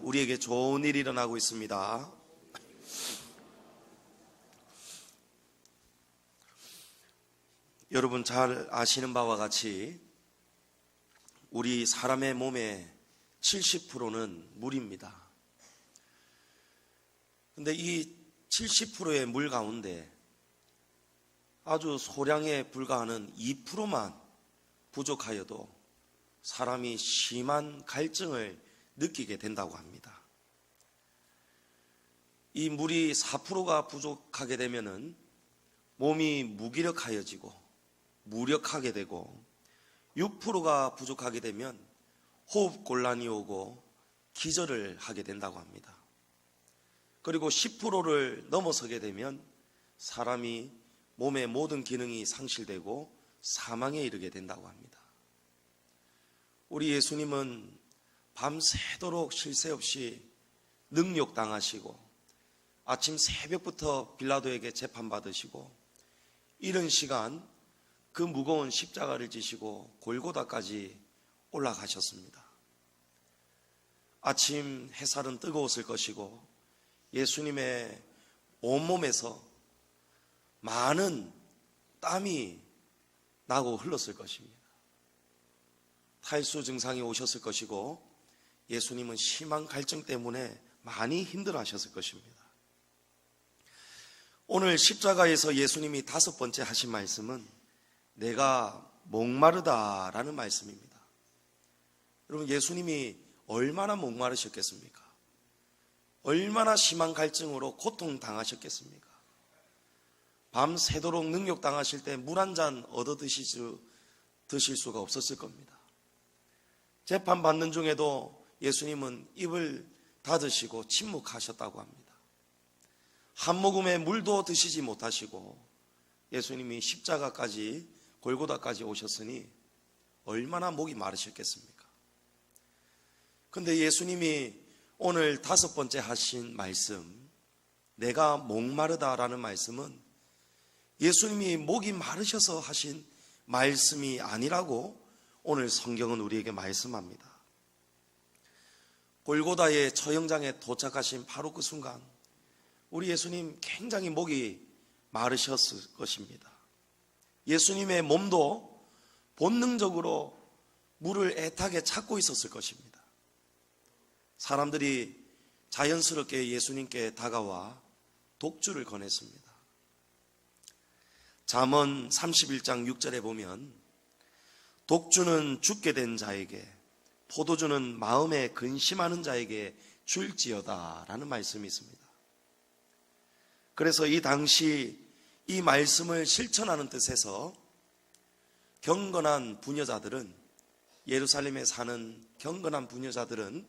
우리에게 좋은 일이 일어나고 있습니다. 여러분 잘 아시는 바와 같이 우리 사람의 몸의 70%는 물입니다. 근데 이 70%의 물 가운데 아주 소량에 불과하는 2%만 부족하여도 사람이 심한 갈증을 느끼게 된다고 합니다. 이 물이 4%가 부족하게 되면은 몸이 무기력하여지고 무력하게 되고 6%가 부족하게 되면 호흡곤란이 오고 기절을 하게 된다고 합니다. 그리고 10%를 넘어서게 되면 사람이 몸의 모든 기능이 상실되고 사망에 이르게 된다고 합니다. 우리 예수님은 밤새도록 쉴 새 없이 능욕당하시고 아침 새벽부터 빌라도에게 재판받으시고 이른 시간 그 무거운 십자가를 지시고 골고다까지 올라가셨습니다. 아침 햇살은 뜨거웠을 것이고 예수님의 온몸에서 많은 땀이 나고 흘렀을 것입니다. 탈수 증상이 오셨을 것이고 예수님은 심한 갈증 때문에 많이 힘들어하셨을 것입니다. 오늘 십자가에서 예수님이 5번째 하신 말씀은 내가 목마르다라는 말씀입니다. 여러분 예수님이 얼마나 목마르셨겠습니까? 얼마나 심한 갈증으로 고통당하셨겠습니까? 밤새도록 능욕당하실 때 물 한 잔 얻어 드실 수가 없었을 겁니다. 재판받는 중에도 예수님은 입을 닫으시고 침묵하셨다고 합니다. 한 모금의 물도 드시지 못하시고 예수님이 십자가까지 골고다까지 오셨으니 얼마나 목이 마르셨겠습니까? 근데 예수님이 오늘 5번째 하신 말씀, 내가 목마르다라는 말씀은 예수님이 목이 마르셔서 하신 말씀이 아니라고 오늘 성경은 우리에게 말씀합니다. 골고다의 처형장에 도착하신 바로 그 순간 우리 예수님 굉장히 목이 마르셨을 것입니다. 예수님의 몸도 본능적으로 물을 애타게 찾고 있었을 것입니다. 사람들이 자연스럽게 예수님께 다가와 독주를 권했습니다. 잠언 31장 6절에 보면 독주는 죽게 된 자에게 포도주는 마음에 근심하는 자에게 줄지어다 라는 말씀이 있습니다. 그래서 이 당시 이 말씀을 실천하는 뜻에서 경건한 부녀자들은 예루살렘에 사는 경건한 부녀자들은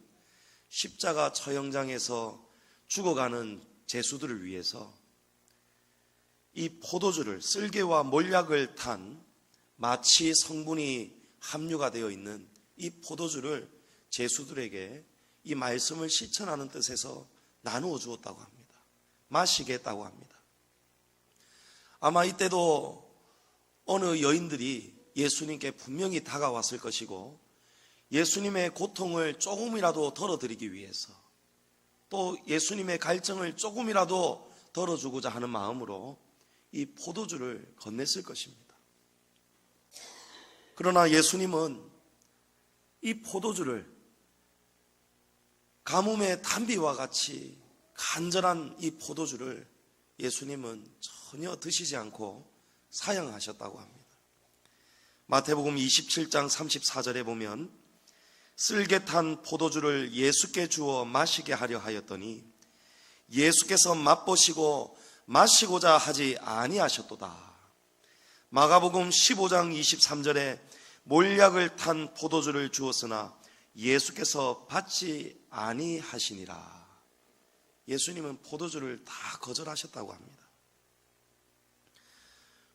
십자가 처형장에서 죽어가는 제수들을 위해서 이 포도주를 쓸개와 몰약을 탄 마치 성분이 함유가 되어 있는 이 포도주를 제수들에게 이 말씀을 실천하는 뜻에서 나누어 주었다고 합니다. 마시게 했다고 합니다. 아마 이때도 어느 여인들이 예수님께 분명히 다가왔을 것이고 예수님의 고통을 조금이라도 덜어드리기 위해서 또 예수님의 갈증을 조금이라도 덜어주고자 하는 마음으로 이 포도주를 건넸을 것입니다. 그러나 예수님은 이 포도주를 가뭄의 단비와 같이 간절한 이 포도주를 예수님은 전혀 드시지 않고 사양하셨다고 합니다. 마태복음 27장 34절에 보면 쓸개 탄 포도주를 예수께 주어 마시게 하려 하였더니 예수께서 맛보시고 마시고자 하지 아니하셨도다. 마가복음 15장 23절에 몰약을 탄 포도주를 주었으나 예수께서 받지 아니하시니라. 예수님은 포도주를 다 거절하셨다고 합니다.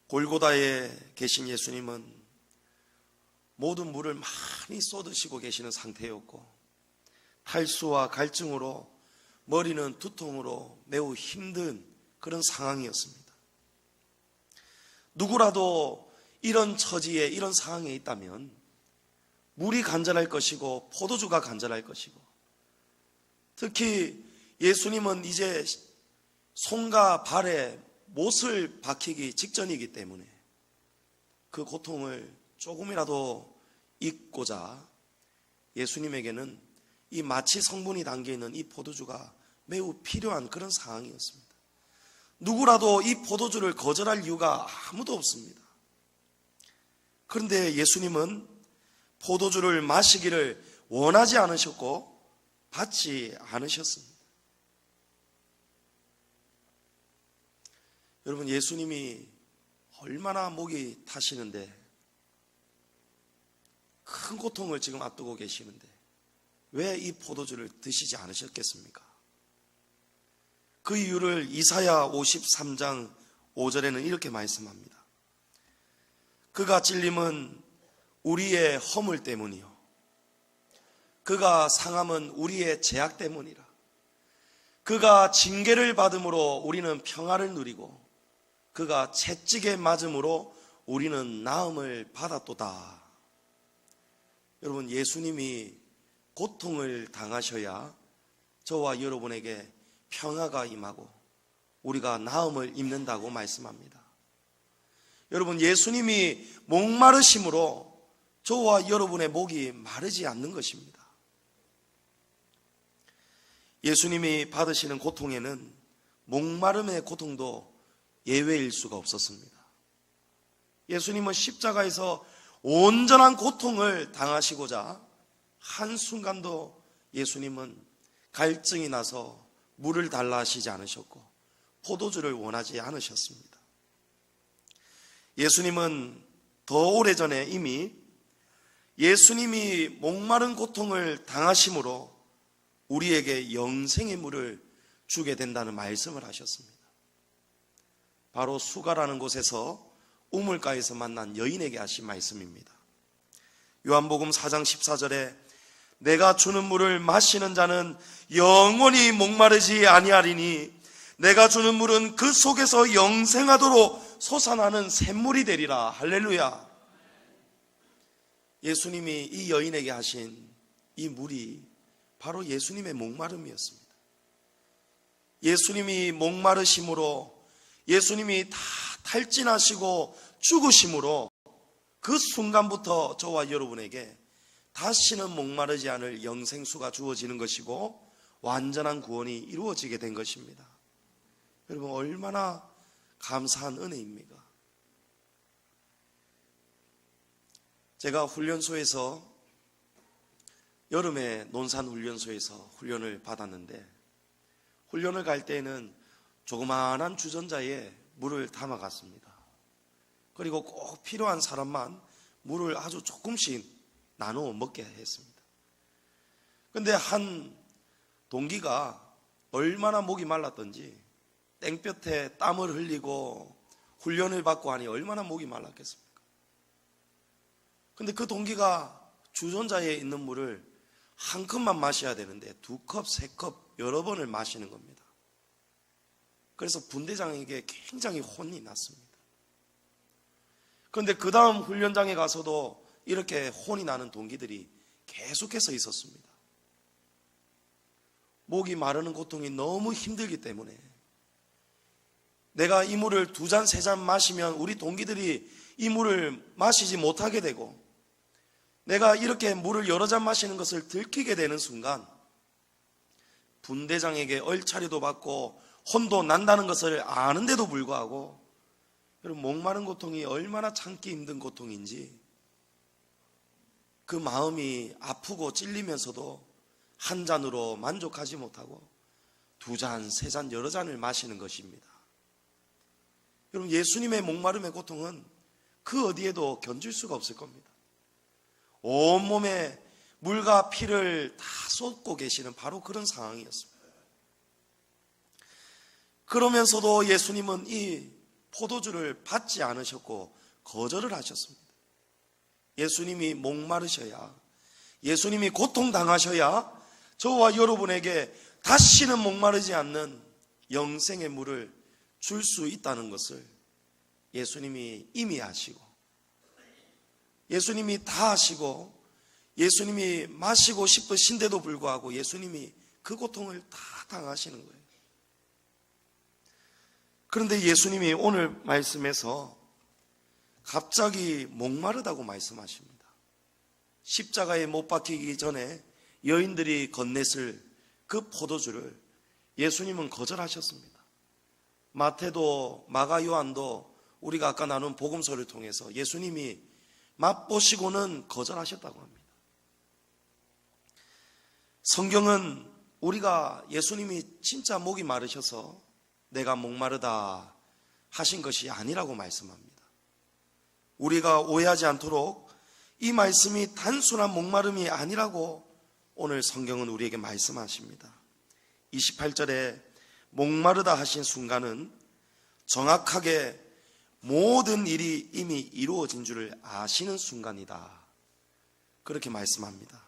골고다에 계신 예수님은 모든 물을 많이 쏟으시고 계시는 상태였고 탈수와 갈증으로 머리는 두통으로 매우 힘든 그런 상황이었습니다. 누구라도 이런 처지에 이런 상황에 있다면 물이 간절할 것이고 포도주가 간절할 것이고 특히 예수님은 이제 손과 발에 못을 박히기 직전이기 때문에 그 고통을 조금이라도 잊고자 예수님에게는 이 마취 성분이 담겨있는 이 포도주가 매우 필요한 그런 상황이었습니다. 누구라도 이 포도주를 거절할 이유가 아무도 없습니다. 그런데 예수님은 포도주를 마시기를 원하지 않으셨고 받지 않으셨습니다. 여러분, 예수님이 얼마나 목이 타시는데, 큰 고통을 지금 앞두고 계시는데 왜 이 포도주를 드시지 않으셨겠습니까? 그 이유를 이사야 53장 5절에는 이렇게 말씀합니다. 그가 찔림은 우리의 허물 때문이요, 그가 상함은 우리의 죄악 때문이라. 그가 징계를 받음으로 우리는 평화를 누리고 그가 채찍에 맞음으로 우리는 나음을 받았도다. 여러분, 예수님이 고통을 당하셔야 저와 여러분에게 평화가 임하고 우리가 나음을 입는다고 말씀합니다. 여러분, 예수님이 목마르심으로 저와 여러분의 목이 마르지 않는 것입니다. 예수님이 받으시는 고통에는 목마름의 고통도 예외일 수가 없었습니다. 예수님은 십자가에서 온전한 고통을 당하시고자 한순간도 예수님은 갈증이 나서 물을 달라 하시지 않으셨고 포도주를 원하지 않으셨습니다. 예수님은 더 오래전에 이미 예수님이 목마른 고통을 당하심으로 우리에게 영생의 물을 주게 된다는 말씀을 하셨습니다. 바로 수가라는 곳에서 우물가에서 만난 여인에게 하신 말씀입니다. 요한복음 4장 14절에 내가 주는 물을 마시는 자는 영원히 목마르지 아니하리니 내가 주는 물은 그 속에서 영생하도록 솟아나는 샘물이 되리라. 할렐루야. 예수님이 이 여인에게 하신 이 물이 바로 예수님의 목마름이었습니다. 예수님이 목마르심으로, 예수님이 다 탈진하시고 죽으심으로 그 순간부터 저와 여러분에게 다시는 목마르지 않을 영생수가 주어지는 것이고 완전한 구원이 이루어지게 된 것입니다. 여러분, 얼마나 감사한 은혜입니까? 제가 훈련소에서, 여름에 논산훈련소에서 훈련을 받았는데, 훈련을 갈 때에는 조그마한 주전자에 물을 담아갔습니다. 그리고 꼭 필요한 사람만 물을 아주 조금씩 나누어 먹게 했습니다. 그런데 한 동기가 얼마나 목이 말랐던지 땡볕에 땀을 흘리고 훈련을 받고 하니 얼마나 목이 말랐겠습니까? 그런데 그 동기가 주전자에 있는 물을 한 컵만 마셔야 되는데 2컵, 3컵 여러 번을 마시는 겁니다. 그래서 분대장에게 굉장히 혼이 났습니다. 그런데 그 다음 훈련장에 가서도 이렇게 혼이 나는 동기들이 계속해서 있었습니다. 목이 마르는 고통이 너무 힘들기 때문에 내가 이 물을 2잔, 3잔 마시면 우리 동기들이 이 물을 마시지 못하게 되고, 내가 이렇게 물을 여러 잔 마시는 것을 들키게 되는 순간 분대장에게 얼차리도 받고 혼도 난다는 것을 아는데도 불구하고, 여러분, 목마른 고통이 얼마나 참기 힘든 고통인지 그 마음이 아프고 찔리면서도 한 잔으로 만족하지 못하고 2잔, 3잔, 여러 잔을 마시는 것입니다. 여러분, 예수님의 목마름의 고통은 그 어디에도 견딜 수가 없을 겁니다. 온몸에 물과 피를 다 쏟고 계시는 바로 그런 상황이었습니다. 그러면서도 예수님은 이 포도주를 받지 않으셨고 거절을 하셨습니다. 예수님이 목마르셔야, 예수님이 고통당하셔야 저와 여러분에게 다시는 목마르지 않는 영생의 물을 줄 수 있다는 것을 예수님이 이미 아시고, 예수님이 다 아시고, 예수님이 마시고 싶으신데도 불구하고 예수님이 그 고통을 다 당하시는 거예요. 그런데 예수님이 오늘 말씀에서 갑자기 목마르다고 말씀하십니다. 십자가에 못 박히기 전에 여인들이 건넸을 그 포도주를 예수님은 거절하셨습니다. 마태도 마가 요한도 우리가 아까 나눈 복음서를 통해서 예수님이 맛보시고는 거절하셨다고 합니다. 성경은 우리가 예수님이 진짜 목이 마르셔서 내가 목마르다 하신 것이 아니라고 말씀합니다. 우리가 오해하지 않도록 이 말씀이 단순한 목마름이 아니라고 오늘 성경은 우리에게 말씀하십니다. 28절에 목마르다 하신 순간은 정확하게 모든 일이 이미 이루어진 줄을 아시는 순간이다. 그렇게 말씀합니다.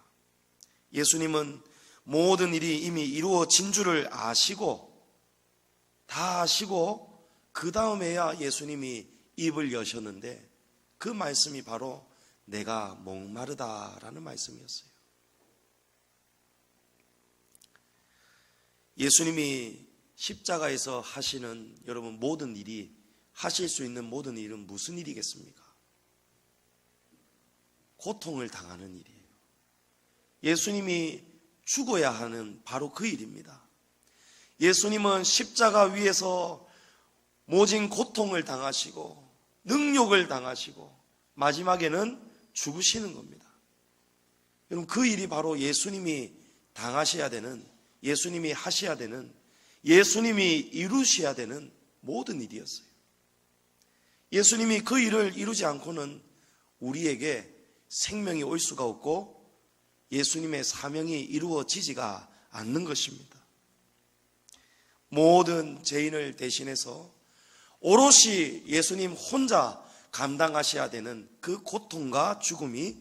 예수님은 모든 일이 이미 이루어진 줄을 아시고 다 아시고 그 다음에야 예수님이 입을 여셨는데 그 말씀이 바로 내가 목마르다라는 말씀이었어요. 예수님이 십자가에서 하시는 여러분 모든 일이 하실 수 있는 모든 일은 무슨 일이겠습니까? 고통을 당하는 일이에요. 예수님이 죽어야 하는 바로 그 일입니다. 예수님은 십자가 위에서 모진 고통을 당하시고 능욕을 당하시고 마지막에는 죽으시는 겁니다. 여러분 그 일이 바로 예수님이 당하셔야 되는, 예수님이 하셔야 되는, 예수님이 이루셔야 되는 모든 일이었어요. 예수님이 그 일을 이루지 않고는 우리에게 생명이 올 수가 없고 예수님의 사명이 이루어지지가 않는 것입니다. 모든 죄인을 대신해서 오롯이 예수님 혼자 감당하셔야 되는 그 고통과 죽음이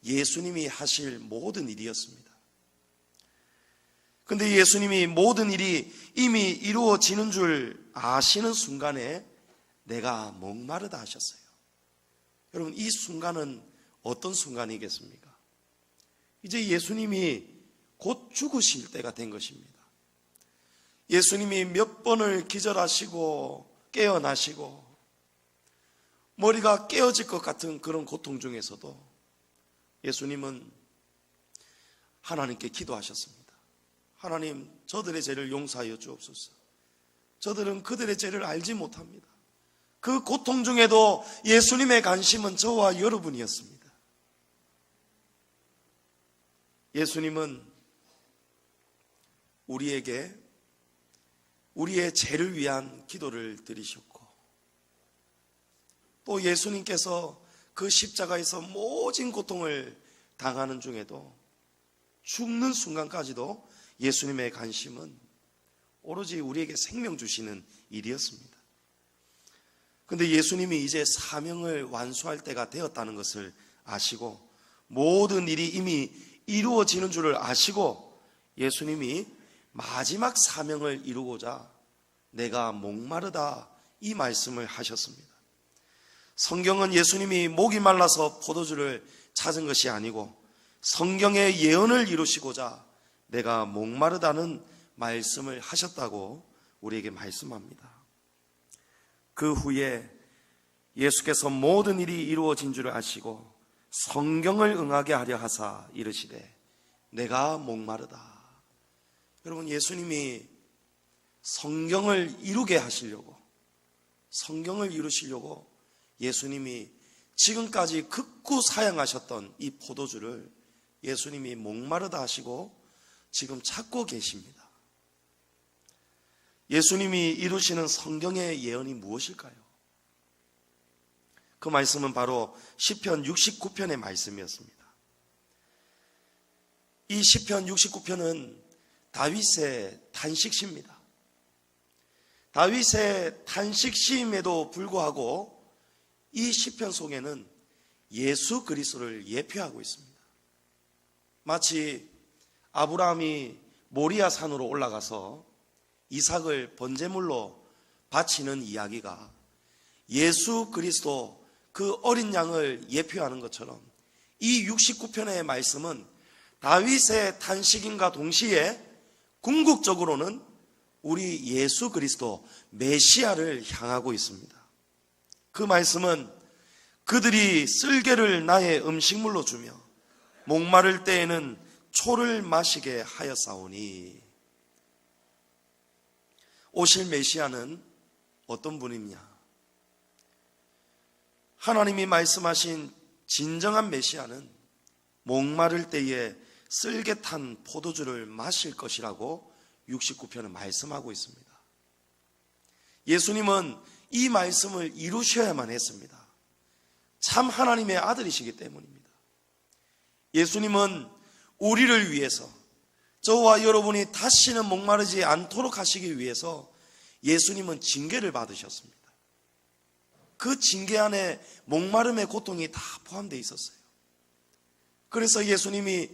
예수님이 하실 모든 일이었습니다. 그런데 예수님이 모든 일이 이미 이루어지는 줄 아시는 순간에 내가 목마르다 하셨어요. 여러분 이 순간은 어떤 순간이겠습니까? 이제 예수님이 곧 죽으실 때가 된 것입니다. 예수님이 몇 번을 기절하시고 깨어나시고 머리가 깨어질 것 같은 그런 고통 중에서도 예수님은 하나님께 기도하셨습니다. 하나님, 저들의 죄를 용서하여 주옵소서. 저들은 그들의 죄를 알지 못합니다. 그 고통 중에도 예수님의 관심은 저와 여러분이었습니다. 예수님은 우리에게 우리의 죄를 위한 기도를 드리셨고 또 예수님께서 그 십자가에서 모진 고통을 당하는 중에도 죽는 순간까지도 예수님의 관심은 오로지 우리에게 생명 주시는 일이었습니다. 그런데 예수님이 이제 사명을 완수할 때가 되었다는 것을 아시고 모든 일이 이미 이루어지는 줄을 아시고 예수님이 마지막 사명을 이루고자 내가 목마르다 이 말씀을 하셨습니다. 성경은 예수님이 목이 말라서 포도주를 찾은 것이 아니고 성경의 예언을 이루시고자 내가 목마르다는 말씀을 하셨다고 우리에게 말씀합니다. 그 후에 예수께서 모든 일이 이루어진 줄을 아시고 성경을 응하게 하려 하사 이르시되 내가 목마르다. 여러분 예수님이 성경을 이루게 하시려고 성경을 이루시려고 예수님이 지금까지 극구 사양하셨던 이 포도주를 예수님이 목마르다 하시고 지금 찾고 계십니다. 예수님이 이루시는 성경의 예언이 무엇일까요? 그 말씀은 바로 시편 69편의 말씀이었습니다. 이 시편 69편은 다윗의 탄식시입니다. 다윗의 탄식시임에도 불구하고 이 시편 속에는 예수 그리스도를 예표하고 있습니다. 마치 아브라함이 모리아 산으로 올라가서 이삭을 번제물로 바치는 이야기가 예수 그리스도 그 어린 양을 예표하는 것처럼 이 69편의 말씀은 다윗의 탄식임과 동시에 궁극적으로는 우리 예수 그리스도 메시아를 향하고 있습니다. 그 말씀은 그들이 쓸개를 나의 음식물로 주며 목마를 때에는 초를 마시게 하였사오니, 오실 메시아는 어떤 분이냐? 하나님이 말씀하신 진정한 메시아는 목마를 때에 쓸개 탄 포도주를 마실 것이라고 69편은 말씀하고 있습니다. 예수님은 이 말씀을 이루셔야만 했습니다. 참 하나님의 아들이시기 때문입니다. 예수님은 우리를 위해서, 저와 여러분이 다시는 목마르지 않도록 하시기 위해서 예수님은 징계를 받으셨습니다. 그 징계 안에 목마름의 고통이 다 포함되어 있었어요. 그래서 예수님이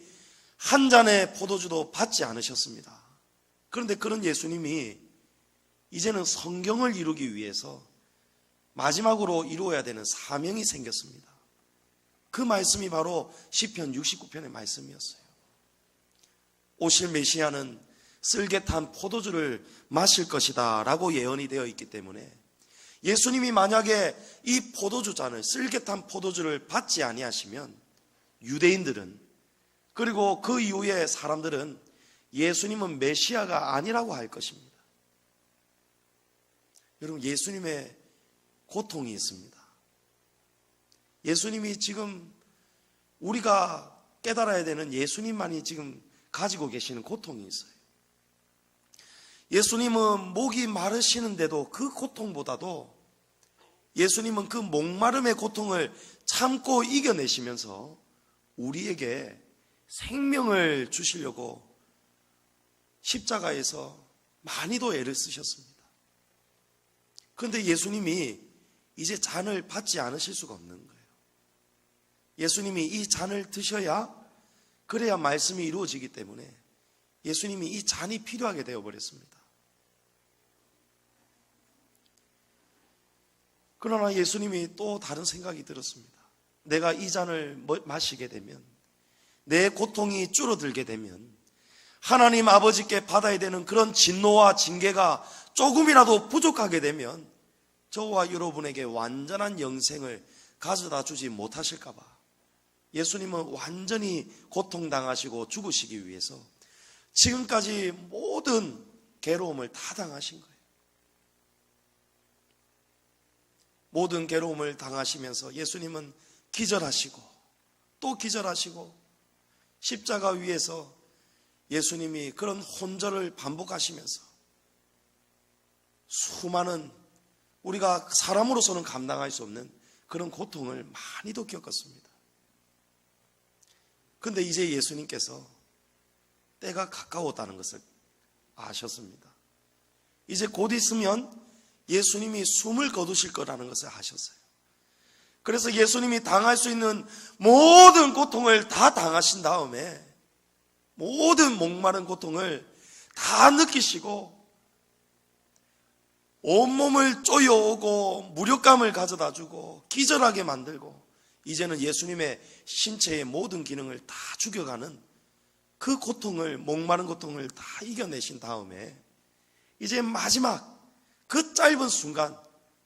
한 잔의 포도주도 받지 않으셨습니다. 그런데 그런 예수님이 이제는 성경을 이루기 위해서 마지막으로 이루어야 되는 사명이 생겼습니다. 그 말씀이 바로 시편 69편의 말씀이었어요. 오실 메시아는 쓸개 탄 포도주를 마실 것이다 라고 예언이 되어 있기 때문에 예수님이 만약에 이 포도주 잔을, 쓸개 탄 포도주를 받지 아니하시면 유대인들은, 그리고 그 이후에 사람들은 예수님은 메시아가 아니라고 할 것입니다. 여러분, 예수님의 고통이 있습니다. 예수님이 지금 우리가 깨달아야 되는, 예수님만이 지금 가지고 계시는 고통이 있어요. 예수님은 목이 마르시는데도 그 고통보다도 예수님은 그 목마름의 고통을 참고 이겨내시면서 우리에게 생명을 주시려고 십자가에서 많이도 애를 쓰셨습니다. 그런데 예수님이 이제 잔을 받지 않으실 수가 없는 거예요. 예수님이 이 잔을 드셔야, 그래야 말씀이 이루어지기 때문에 예수님이 이 잔이 필요하게 되어버렸습니다. 그러나 예수님이 또 다른 생각이 들었습니다. 내가 이 잔을 마시게 되면, 내 고통이 줄어들게 되면 하나님 아버지께 받아야 되는 그런 진노와 징계가 조금이라도 부족하게 되면 저와 여러분에게 완전한 영생을 가져다 주지 못하실까 봐 예수님은 완전히 고통당하시고 죽으시기 위해서 지금까지 모든 괴로움을 다 당하신 거예요. 모든 괴로움을 당하시면서 예수님은 기절하시고 또 기절하시고, 십자가 위에서 예수님이 그런 혼절을 반복하시면서 수많은, 우리가 사람으로서는 감당할 수 없는 그런 고통을 많이도 겪었습니다. 그런데 이제 예수님께서 때가 가까웠다는 것을 아셨습니다. 이제 곧 있으면 예수님이 숨을 거두실 거라는 것을 아셨어요. 그래서 예수님이 당할 수 있는 모든 고통을 다 당하신 다음에 모든 목마른 고통을 다 느끼시고 온몸을 쪼여오고 무력감을 가져다 주고 기절하게 만들고 이제는 예수님의 신체의 모든 기능을 다 죽여가는 그 고통을, 목마른 고통을 다 이겨내신 다음에 이제 마지막 그 짧은 순간,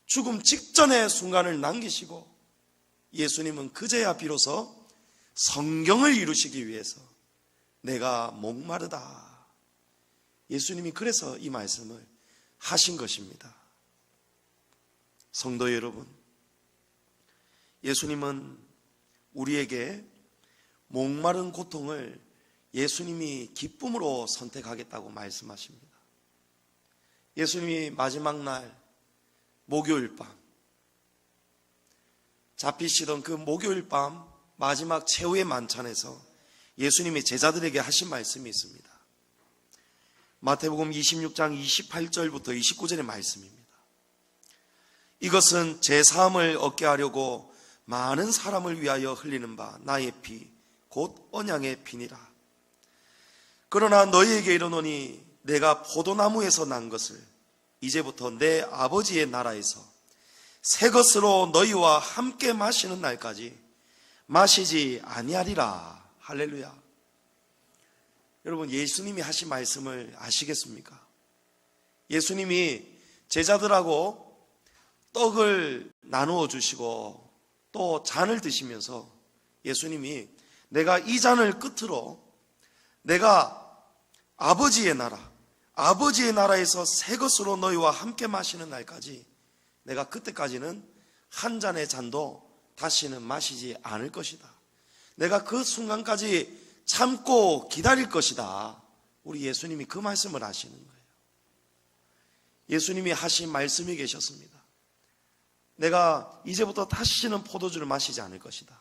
죽음 직전의 순간을 남기시고 예수님은 그제야 비로소 성경을 이루시기 위해서 내가 목마르다, 예수님이 그래서 이 말씀을 하신 것입니다. 성도 여러분, 예수님은 우리에게 목마른 고통을 예수님이 기쁨으로 선택하겠다고 말씀하십니다. 예수님이 마지막 날 목요일 밤, 잡히시던 그 목요일 밤 마지막 최후의 만찬에서 예수님이 제자들에게 하신 말씀이 있습니다. 마태복음 26장 28절부터 29절의 말씀입니다. 이것은 제 사함을 얻게 하려고 많은 사람을 위하여 흘리는 바 나의 피, 곧 언약의 피니라. 그러나 너희에게 이르노니 내가 포도나무에서 난 것을 이제부터 내 아버지의 나라에서 새 것으로 너희와 함께 마시는 날까지 마시지 아니하리라. 할렐루야. 여러분, 예수님이 하신 말씀을 아시겠습니까? 예수님이 제자들하고 떡을 나누어 주시고 또 잔을 드시면서 예수님이 내가 이 잔을 끝으로 내가 아버지의 나라에서 새 것으로 너희와 함께 마시는 날까지 내가 그때까지는 한 잔의 잔도 다시는 마시지 않을 것이다. 내가 그 순간까지 참고 기다릴 것이다. 우리 예수님이 그 말씀을 하시는 거예요. 예수님이 하신 말씀이 계셨습니다. 내가 이제부터 다시는 포도주를 마시지 않을 것이다.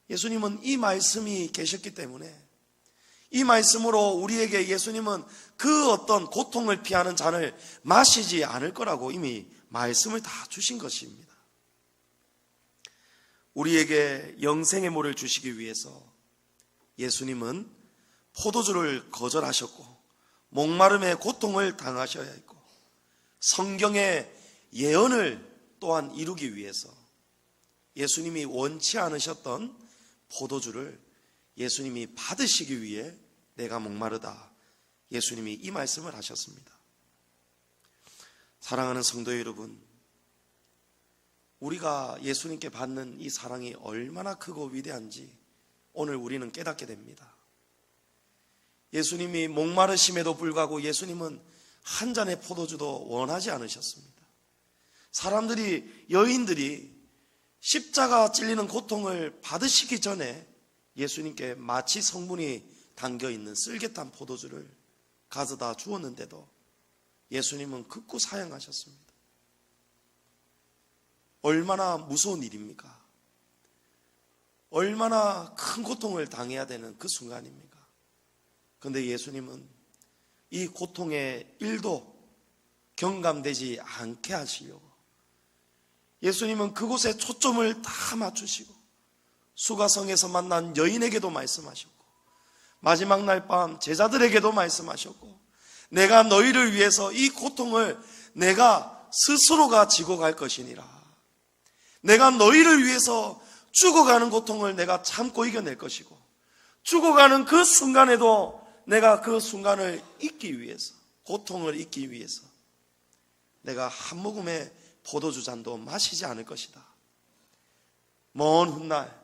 예수님은 이 말씀이 계셨기 때문에 이 말씀으로 우리에게 예수님은 그 어떤 고통을 피하는 잔을 마시지 않을 거라고 이미 말씀을 다 주신 것입니다. 우리에게 영생의 물을 주시기 위해서 예수님은 포도주를 거절하셨고 목마름의 고통을 당하셔야 했고 성경의 예언을 또한 이루기 위해서 예수님이 원치 않으셨던 포도주를 예수님이 받으시기 위해 내가 목마르다. 예수님이 이 말씀을 하셨습니다. 사랑하는 성도 여러분, 우리가 예수님께 받는 이 사랑이 얼마나 크고 위대한지 오늘 우리는 깨닫게 됩니다. 예수님이 목마르심에도 불구하고 예수님은 한 잔의 포도주도 원하지 않으셨습니다. 사람들이, 여인들이 십자가 찔리는 고통을 받으시기 전에 예수님께 마치 성분이 담겨있는 쓸개탄 포도주를 가져다 주었는데도 예수님은 극구 사양하셨습니다. 얼마나 무서운 일입니까? 얼마나 큰 고통을 당해야 되는 그 순간입니까? 그런데 예수님은 이 고통의 일도 경감되지 않게 하시려고 예수님은 그곳에 초점을 다 맞추시고 수가성에서 만난 여인에게도 말씀하셨고 마지막 날 밤 제자들에게도 말씀하셨고 내가 너희를 위해서 이 고통을 내가 스스로가 지고 갈 것이니라. 내가 너희를 위해서 죽어가는 고통을 내가 참고 이겨낼 것이고 죽어가는 그 순간에도 내가 그 순간을 잊기 위해서 고통을 잊기 위해서 내가 한 모금의 포도주 잔도 마시지 않을 것이다. 먼 훗날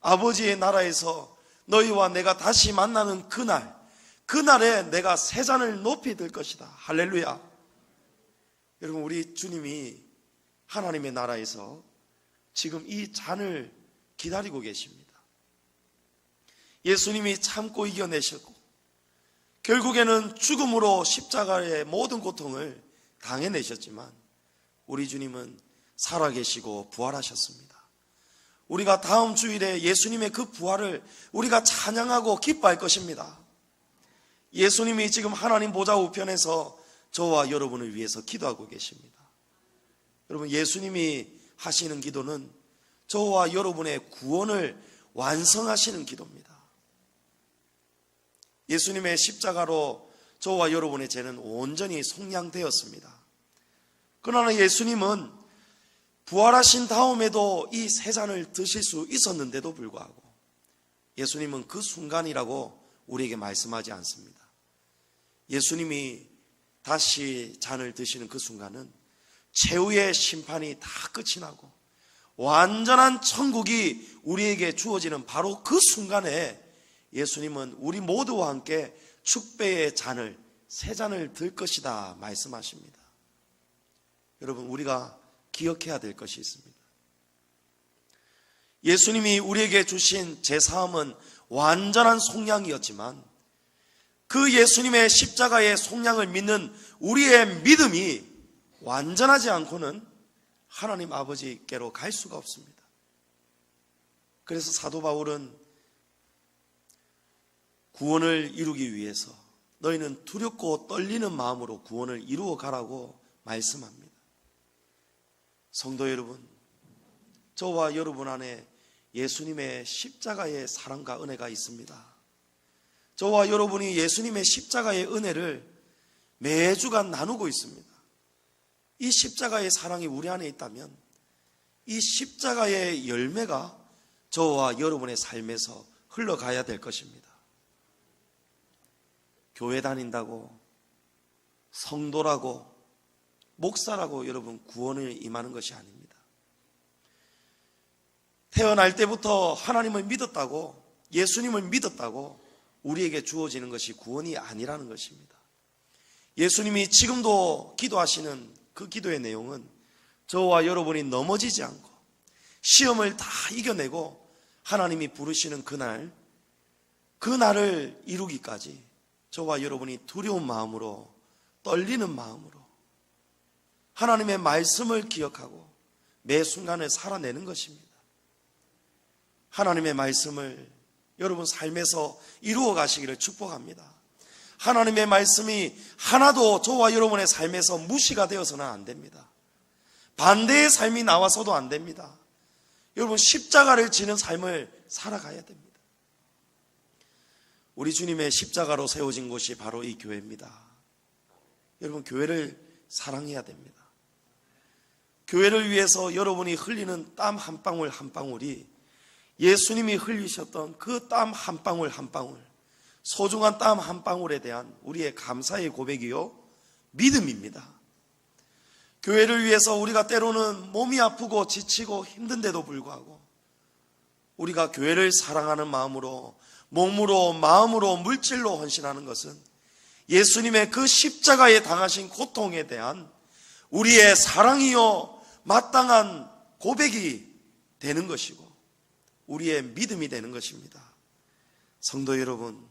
아버지의 나라에서 너희와 내가 다시 만나는 그날에 내가 새 잔을 높이 들 것이다. 할렐루야. 여러분, 우리 주님이 하나님의 나라에서 지금 이 잔을 기다리고 계십니다. 예수님이 참고 이겨내셨고 결국에는 죽음으로 십자가의 모든 고통을 당해내셨지만 우리 주님은 살아계시고 부활하셨습니다. 우리가 다음 주일에 예수님의 그 부활을 우리가 찬양하고 기뻐할 것입니다. 예수님이 지금 하나님 보좌 우편에서 저와 여러분을 위해서 기도하고 계십니다. 여러분, 예수님이 하시는 기도는 저와 여러분의 구원을 완성하시는 기도입니다. 예수님의 십자가로 저와 여러분의 죄는 온전히 속량되었습니다. 그러나 예수님은 부활하신 다음에도 이 세 잔을 드실 수 있었는데도 불구하고 예수님은 그 순간이라고 우리에게 말씀하지 않습니다. 예수님이 다시 잔을 드시는 그 순간은 최후의 심판이 다 끝이 나고 완전한 천국이 우리에게 주어지는 바로 그 순간에 예수님은 우리 모두와 함께 축배의 잔을 세 잔을 들 것이다 말씀하십니다. 여러분, 우리가 기억해야 될 것이 있습니다. 예수님이 우리에게 주신 제사함은 완전한 속량이었지만 그 예수님의 십자가의 속량을 믿는 우리의 믿음이 완전하지 않고는 하나님 아버지께로 갈 수가 없습니다. 그래서 사도 바울은 구원을 이루기 위해서 너희는 두렵고 떨리는 마음으로 구원을 이루어 가라고 말씀합니다. 성도 여러분, 저와 여러분 안에 예수님의 십자가의 사랑과 은혜가 있습니다. 저와 여러분이 예수님의 십자가의 은혜를 매주간 나누고 있습니다. 이 십자가의 사랑이 우리 안에 있다면 이 십자가의 열매가 저와 여러분의 삶에서 흘러가야 될 것입니다. 교회 다닌다고, 성도라고, 목사라고 여러분 구원을 임하는 것이 아닙니다. 태어날 때부터 하나님을 믿었다고, 예수님을 믿었다고 우리에게 주어지는 것이 구원이 아니라는 것입니다. 예수님이 지금도 기도하시는 그 기도의 내용은 저와 여러분이 넘어지지 않고 시험을 다 이겨내고 하나님이 부르시는 그날을 이루기까지 저와 여러분이 두려운 마음으로, 떨리는 마음으로 하나님의 말씀을 기억하고 매 순간을 살아내는 것입니다. 하나님의 말씀을 여러분 삶에서 이루어 가시기를 축복합니다. 하나님의 말씀이 하나도 저와 여러분의 삶에서 무시가 되어서는 안 됩니다. 반대의 삶이 나와서도 안 됩니다. 여러분 십자가를 지는 삶을 살아가야 됩니다. 우리 주님의 십자가로 세워진 곳이 바로 이 교회입니다. 여러분 교회를 사랑해야 됩니다. 교회를 위해서 여러분이 흘리는 땀 한 방울 한 방울이 예수님이 흘리셨던 그 땀 한 방울 한 방울, 소중한 땀 한 방울에 대한 우리의 감사의 고백이요, 믿음입니다. 교회를 위해서 우리가 때로는 몸이 아프고 지치고 힘든데도 불구하고 우리가 교회를 사랑하는 마음으로, 몸으로, 마음으로, 물질로 헌신하는 것은 예수님의 그 십자가에 당하신 고통에 대한 우리의 사랑이요 마땅한 고백이 되는 것이고 우리의 믿음이 되는 것입니다. 성도 여러분,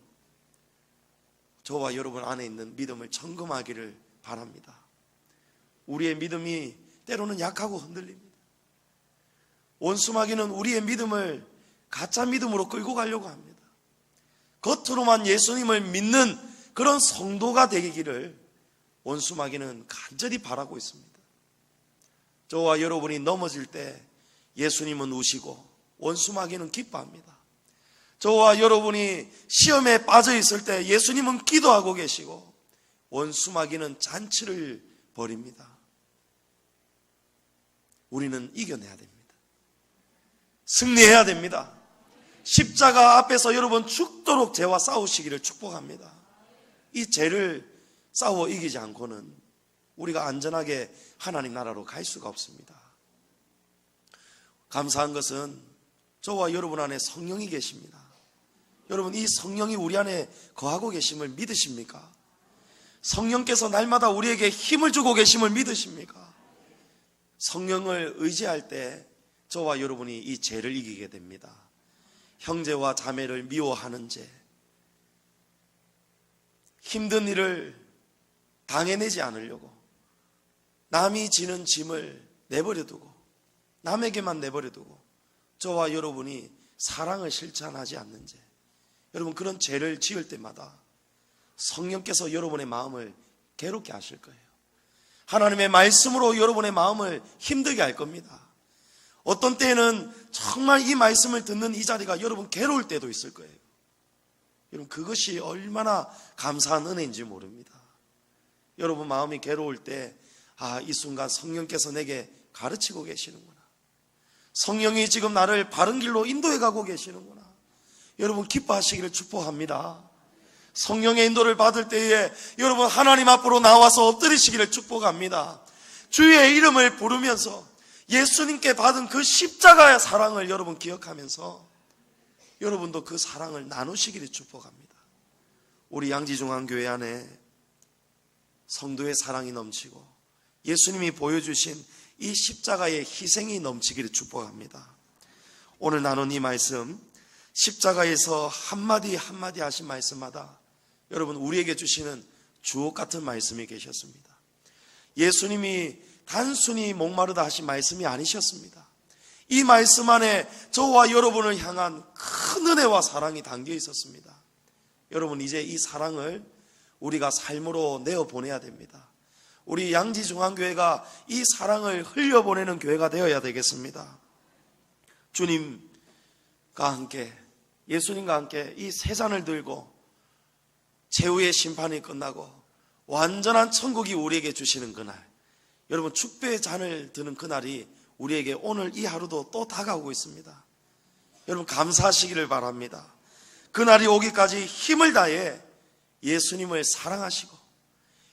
저와 여러분 안에 있는 믿음을 점검하기를 바랍니다. 우리의 믿음이 때로는 약하고 흔들립니다. 원수마귀는 우리의 믿음을 가짜 믿음으로 끌고 가려고 합니다. 겉으로만 예수님을 믿는 그런 성도가 되기를 원수마귀는 간절히 바라고 있습니다. 저와 여러분이 넘어질 때 예수님은 우시고 원수마귀는 기뻐합니다. 저와 여러분이 시험에 빠져 있을 때 예수님은 기도하고 계시고 원수마귀는 잔치를 벌입니다. 우리는 이겨내야 됩니다. 승리해야 됩니다. 십자가 앞에서 여러분 죽도록 죄와 싸우시기를 축복합니다. 이 죄를 싸워 이기지 않고는 우리가 안전하게 하나님 나라로 갈 수가 없습니다. 감사한 것은 저와 여러분 안에 성령이 계십니다. 여러분 이 성령이 우리 안에 거하고 계심을 믿으십니까? 성령께서 날마다 우리에게 힘을 주고 계심을 믿으십니까? 성령을 의지할 때 저와 여러분이 이 죄를 이기게 됩니다. 형제와 자매를 미워하는 죄, 힘든 일을 당해내지 않으려고 남이 지는 짐을 내버려두고 남에게만 내버려두고 저와 여러분이 사랑을 실천하지 않는 죄, 여러분 그런 죄를 지을 때마다 성령께서 여러분의 마음을 괴롭게 하실 거예요. 하나님의 말씀으로 여러분의 마음을 힘들게 할 겁니다. 어떤 때에는 정말 이 말씀을 듣는 이 자리가 여러분 괴로울 때도 있을 거예요. 여러분 그것이 얼마나 감사한 은혜인지 모릅니다. 여러분 마음이 괴로울 때 이 순간 성령께서 내게 가르치고 계시는구나, 성령이 지금 나를 바른 길로 인도해 가고 계시는구나, 여러분 기뻐하시기를 축복합니다. 성령의 인도를 받을 때에 여러분 하나님 앞으로 나와서 엎드리시기를 축복합니다. 주의 이름을 부르면서 예수님께 받은 그 십자가의 사랑을 여러분 기억하면서 여러분도 그 사랑을 나누시기를 축복합니다. 우리 양지중앙교회 안에 성도의 사랑이 넘치고 예수님이 보여주신 이 십자가의 희생이 넘치기를 축복합니다. 오늘 나눈 이 말씀, 십자가에서 한마디 한마디 하신 말씀마다 여러분 우리에게 주시는 주옥 같은 말씀이 계셨습니다. 예수님이 단순히 목마르다 하신 말씀이 아니셨습니다. 이 말씀 안에 저와 여러분을 향한 큰 은혜와 사랑이 담겨 있었습니다. 여러분 이제 이 사랑을 우리가 삶으로 내어보내야 됩니다. 우리 양지중앙교회가 이 사랑을 흘려보내는 교회가 되어야 되겠습니다. 주님과 함께, 예수님과 함께 이 세 잔을 들고 최후의 심판이 끝나고 완전한 천국이 우리에게 주시는 그날, 여러분 축배의 잔을 드는 그날이 우리에게 오늘 이 하루도 또 다가오고 있습니다. 여러분 감사하시기를 바랍니다. 그날이 오기까지 힘을 다해 예수님을 사랑하시고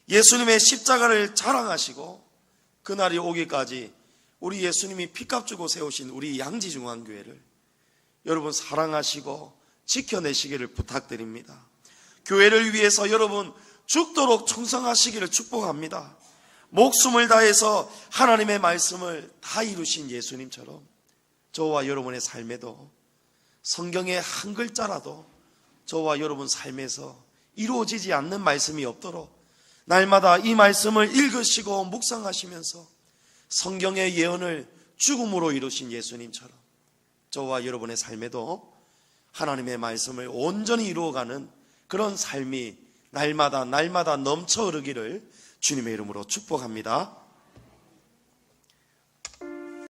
예수님의 십자가를 자랑하시고 그날이 오기까지 우리 예수님이 피값 주고 세우신 우리 양지중앙교회를 여러분 사랑하시고 지켜내시기를 부탁드립니다. 교회를 위해서 여러분 죽도록 충성하시기를 축복합니다. 목숨을 다해서 하나님의 말씀을 다 이루신 예수님처럼 저와 여러분의 삶에도 성경의 한 글자라도 저와 여러분 삶에서 이루어지지 않는 말씀이 없도록 날마다 이 말씀을 읽으시고 묵상하시면서 성경의 예언을 죽음으로 이루신 예수님처럼 저와 여러분의 삶에도 하나님의 말씀을 온전히 이루어가는 그런 삶이 날마다 넘쳐 흐르기를 주님의 이름으로 축복합니다.